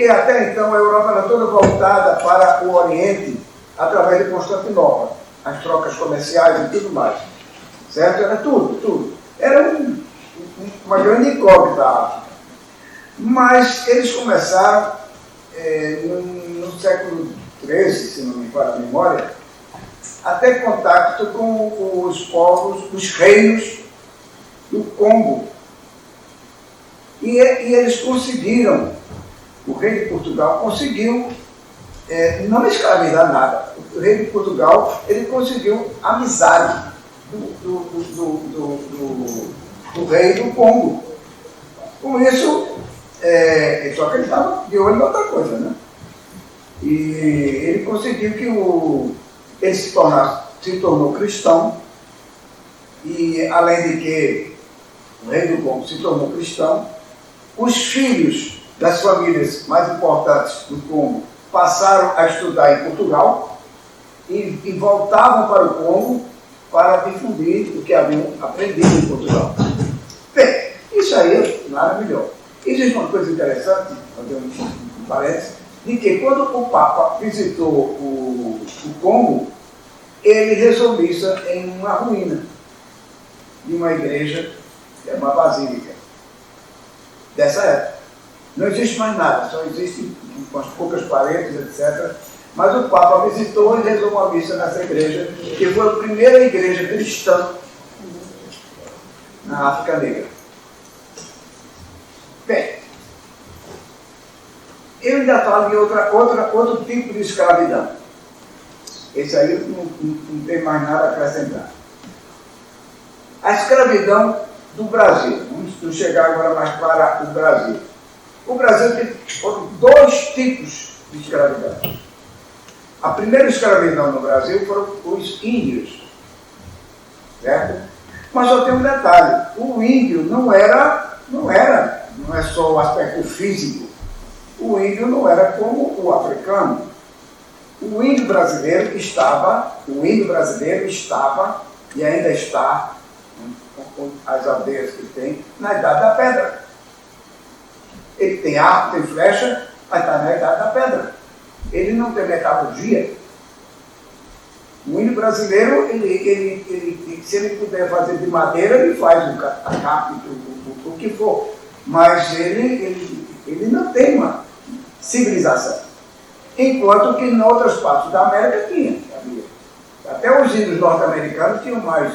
Porque até então a Europa era toda voltada para o Oriente através de Constantinopla, as trocas comerciais e tudo mais. Certo? Era tudo. Era uma grande incógnita a África. Mas eles começaram, no século XIII, se não me falha a memória, a ter contato com os povos, os reinos do Congo. E eles conseguiram, o rei de Portugal conseguiu não escravizar nada. O rei de Portugal, ele conseguiu amizade do rei do Congo. Com isso, só que ele estava de olho em outra coisa, né? E ele conseguiu que ele se tornou cristão, e além de que o rei do Congo se tornou cristão, os filhos das famílias mais importantes do Congo passaram a estudar em Portugal e voltavam para o Congo para difundir o que haviam aprendido em Portugal. Bem, isso aí é maravilhoso. Existe uma coisa interessante, me parece, de que quando o Papa visitou o Congo, ele rezou missa em uma ruína de uma igreja, uma basílica, dessa época. Não existe mais nada, só existe umas poucas paredes, etc. Mas o Papa visitou e rezou uma missa nessa igreja, que foi a primeira igreja cristã na África Negra. Bem, eu ainda falo de outro tipo de escravidão. Esse aí não tem mais nada a acrescentar. A escravidão do Brasil. Vamos chegar agora mais para o Brasil. O Brasil tem dois tipos de escravidão. A primeira escravidão no Brasil foram os índios. Certo? Mas só tem um detalhe. O índio não é só o aspecto físico. O índio não era como o africano. O índio brasileiro estava, e ainda está, com as aldeias que tem, na Idade da Pedra. Ele tem arco, tem flecha, mas está na Idade da Pedra. Ele não tem metalurgia. O índio brasileiro, se ele puder fazer de madeira, ele faz o tacape, o que for. Mas ele não tem uma civilização. Enquanto que em outras partes da América tinha. Até os índios norte-americanos tinham mais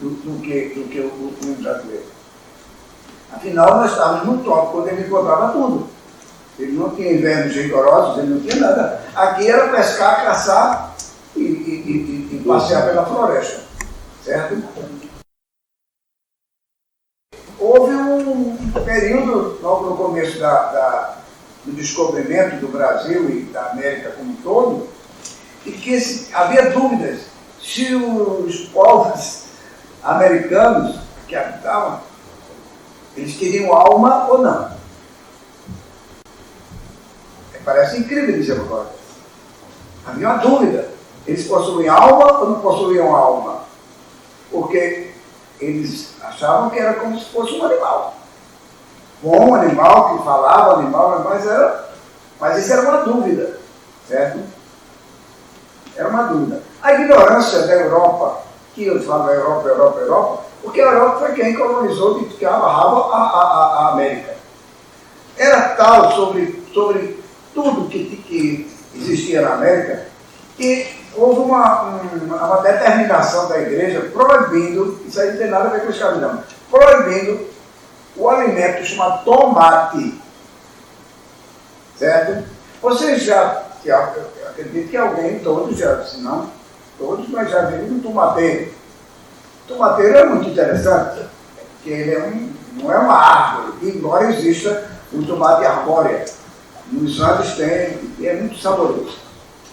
do que o índio brasileiro. Afinal, nós estávamos no trópico, quando ele encontrava tudo. Ele não tinha invernos rigorosos, ele não tinha nada. Aqui era pescar, caçar e passear pela floresta. Certo? Houve um período, logo no começo do descobrimento do Brasil e da América como um todo, e que havia dúvidas se os povos americanos que habitavam, eles queriam alma ou não. parece incrível dizer agora. Havia uma dúvida. Eles possuíam alma ou não possuíam alma? Porque eles achavam que era como se fosse um animal. Bom animal, que falava animal, mas isso era uma dúvida, certo? Era uma dúvida. A ignorância da Europa, que eu falo Europa, porque a Europa foi quem colonizou de cabo a rabo a América. Era tal sobre tudo que existia na América que houve uma determinação da igreja proibindo, isso aí não tem nada a ver com escravidão, proibindo o alimento chamado tomate. Certo? Vocês já, acredito que alguém, todos já, se não todos, mas já viram um tomateiro. O tomateiro é muito interessante, porque ele não é uma árvore, embora exista o tomate arbóreo. Nos Andes tem, e é muito saboroso.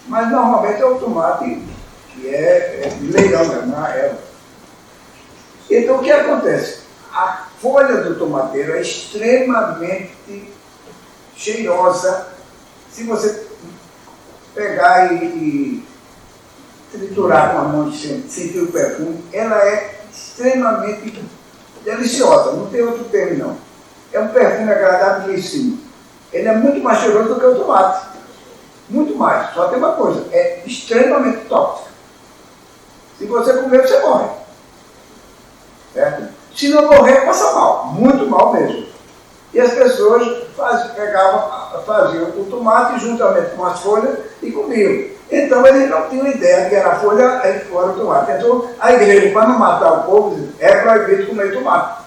Mas normalmente é o tomate que é de leilão, não é erva. Então o que acontece? A folha do tomateiro é extremamente cheirosa. Se você pegar e triturar com a mão e sentir o perfume, ela é extremamente deliciosa, não tem outro termo não. É um perfume agradabilíssimo. Ele é muito mais cheiroso do que o tomate. Muito mais. Só tem uma coisa, é extremamente tóxico. Se você comer, você morre. Certo? Se não morrer, passa mal. Muito mal mesmo. E as pessoas faziam o tomate juntamente com as folhas e comiam. Então eles não tinham ideia que era a folha e fora o tomate. Então a igreja, para não matar o povo, é proibido comer tomate.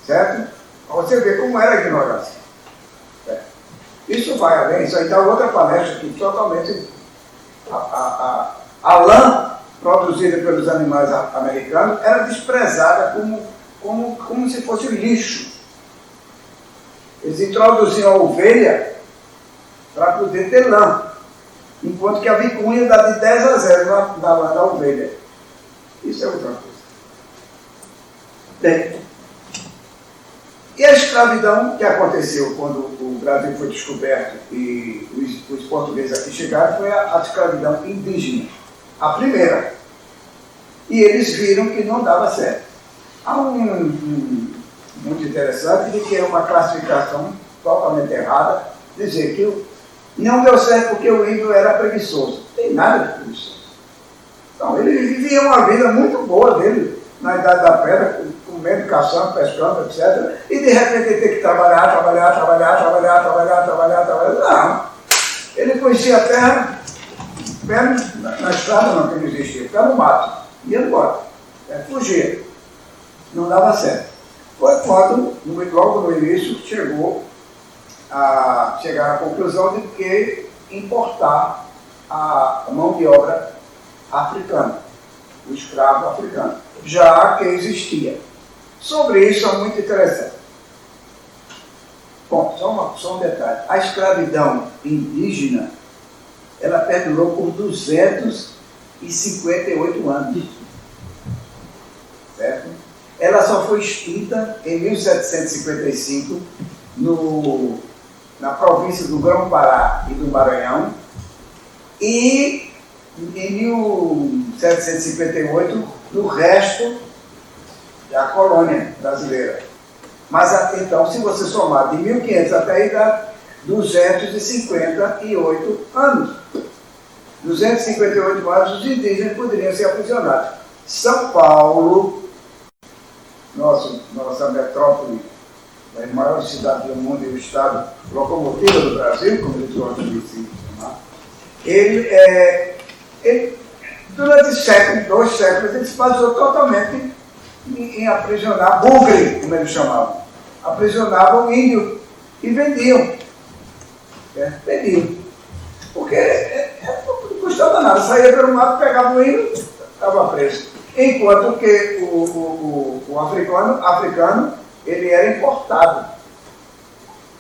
Certo? Para você ver como era a ignorância. Certo? Isso vai além, isso aí está outra palestra que totalmente a lã produzida pelos animais americanos era desprezada como se fosse lixo. Eles introduziam a ovelha para poder ter lã, enquanto que a vicunha dá de 10 a 0 da lã da ovelha. Isso é outra coisa. Bem, e a escravidão que aconteceu quando o Brasil foi descoberto e os portugueses aqui chegaram foi a escravidão indígena, a primeira. E eles viram que não dava certo. Há muito interessante de que é uma classificação totalmente errada, dizer que não deu certo porque o índio era preguiçoso. Não tem nada de preguiçoso. Então, ele vivia uma vida muito boa dele, na Idade da Pedra, comendo, caçando, pescando, etc. E de repente ele tem que trabalhar. Não. Ele conhecia a terra, pé na estrada não, que não existia, pé no mato. Ia embora. Fugia. Não dava certo. Foi quando, logo no início, chegaram à conclusão de que importar a mão de obra africana, o escravo africano, já que existia. Sobre isso é muito interessante. Bom, só um detalhe. A escravidão indígena, ela perdurou por 258 anos. Certo? Ela só foi extinta em 1755 na província do Grão-Pará e do Maranhão e em 1758 no resto da colônia brasileira. Mas então, se você somar de 1500 até aí, dá 258 anos. 258 anos os indígenas poderiam ser aprisionados. São Paulo, nossa metrópole, a maior cidade do mundo e o estado locomotiva do Brasil, como eles gostam de se chamar, ele durante séculos, 2 séculos, ele se baseou totalmente em aprisionar bugre, como eles chamavam. Aprisionavam o índio e vendiam. Vendiam. Porque não custava nada. Saía pelo mato, pegava o índio, estava preso. Enquanto que o africano, ele era importado.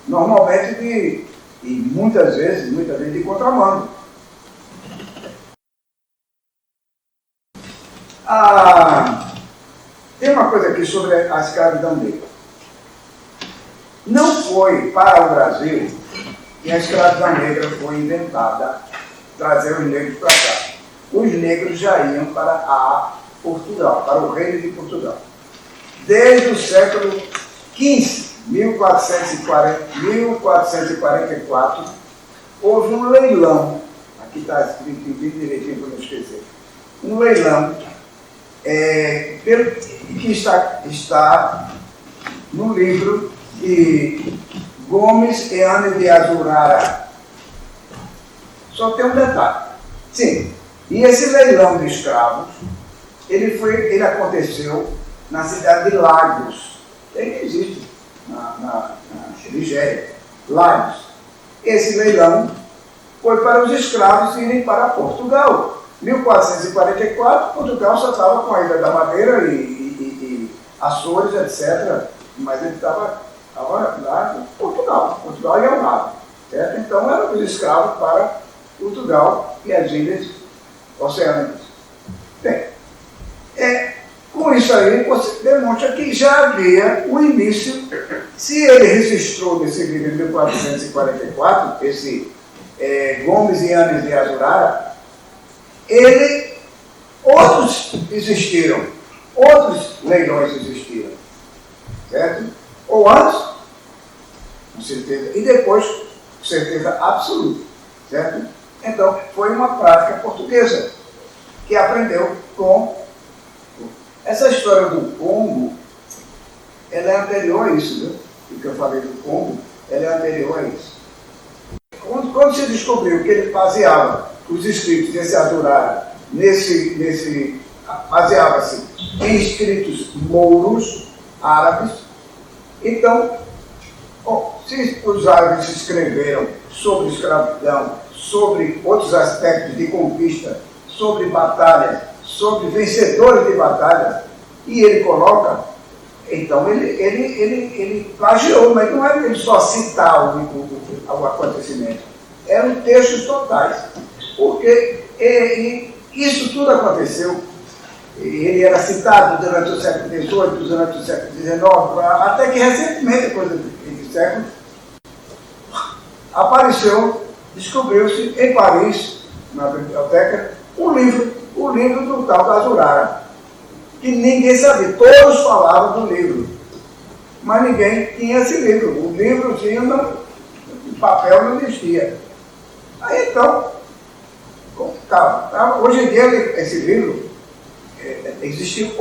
Normalmente e muitas vezes de contrabando. Tem uma coisa aqui sobre a escravidão dele. Não foi para o Brasil e a escravidão negra foi inventada, trazer os negros para cá. Os negros já iam para Portugal, para o reino de Portugal. Desde o século XV, 1444, houve um leilão, aqui está escrito bem direitinho para não esquecer, um leilão que está no livro de Gomes e Anes de Azurara. Só tem um detalhe. Sim, e esse leilão de escravos, ele aconteceu na cidade de Lagos. Ele existe na Nigéria. Lagos. Esse leilão foi para os escravos irem para Portugal. 1444, Portugal só estava com a Ilha da Madeira e Açores, etc. Mas ele estava lá em Portugal e Algarve, certo? Então eram os escravos para Portugal e as ilhas oceânicas. Bem, com isso aí você demonstra que já havia o início. Se ele registrou nesse livro em 1444, esse Gomes e Anes de Azurara, outros existiram, outros leilões existiram, certo? Ou antes, com certeza, e depois, com certeza absoluta, certo? Então, foi uma prática portuguesa que aprendeu com... Essa história do Congo, ela é anterior a isso, viu? O que eu falei do Congo, ela é anterior a isso. Quando se descobriu que ele baseava os escritos desse Azurara baseava-se em escritos mouros, árabes, então, se os árabes escreveram sobre escravidão, sobre outros aspectos de conquista, sobre batalha, sobre vencedores de batalha, e ele coloca, então ele plagiou, mas não era ele só citar o acontecimento, eram textos totais, porque isso tudo aconteceu. Ele era citado durante o século XVIII, durante o século XIX, até que recentemente, depois do século, descobriu-se em Paris, na biblioteca, o livro do tal da Azurara, que ninguém sabia, todos falavam do livro, mas ninguém tinha esse livro. O livro tinha, o papel não existia. Aí então, hoje em dia esse livro, existe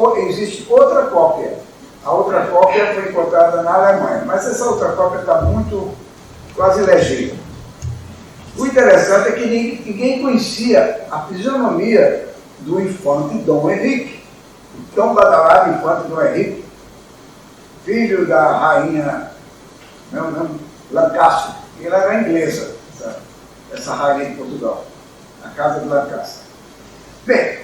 outra cópia. A outra cópia foi encontrada na Alemanha, mas essa outra cópia está quase legível. O interessante é que ninguém conhecia a fisionomia do infante Dom Henrique, o tão badalado infante Dom Henrique, filho da rainha Lancaster, que ela era inglesa, essa rainha de Portugal, a casa de Lancaster. Bem,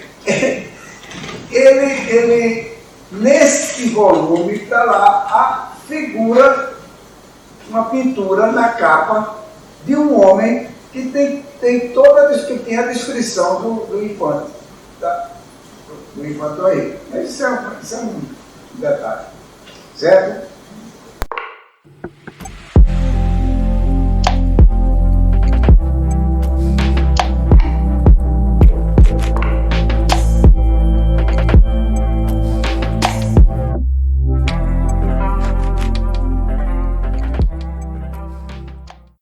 ele nesse volume está lá a figura, uma pintura na capa de um homem que tem a descrição do infante, do infante aí. Mas isso é um detalhe, certo?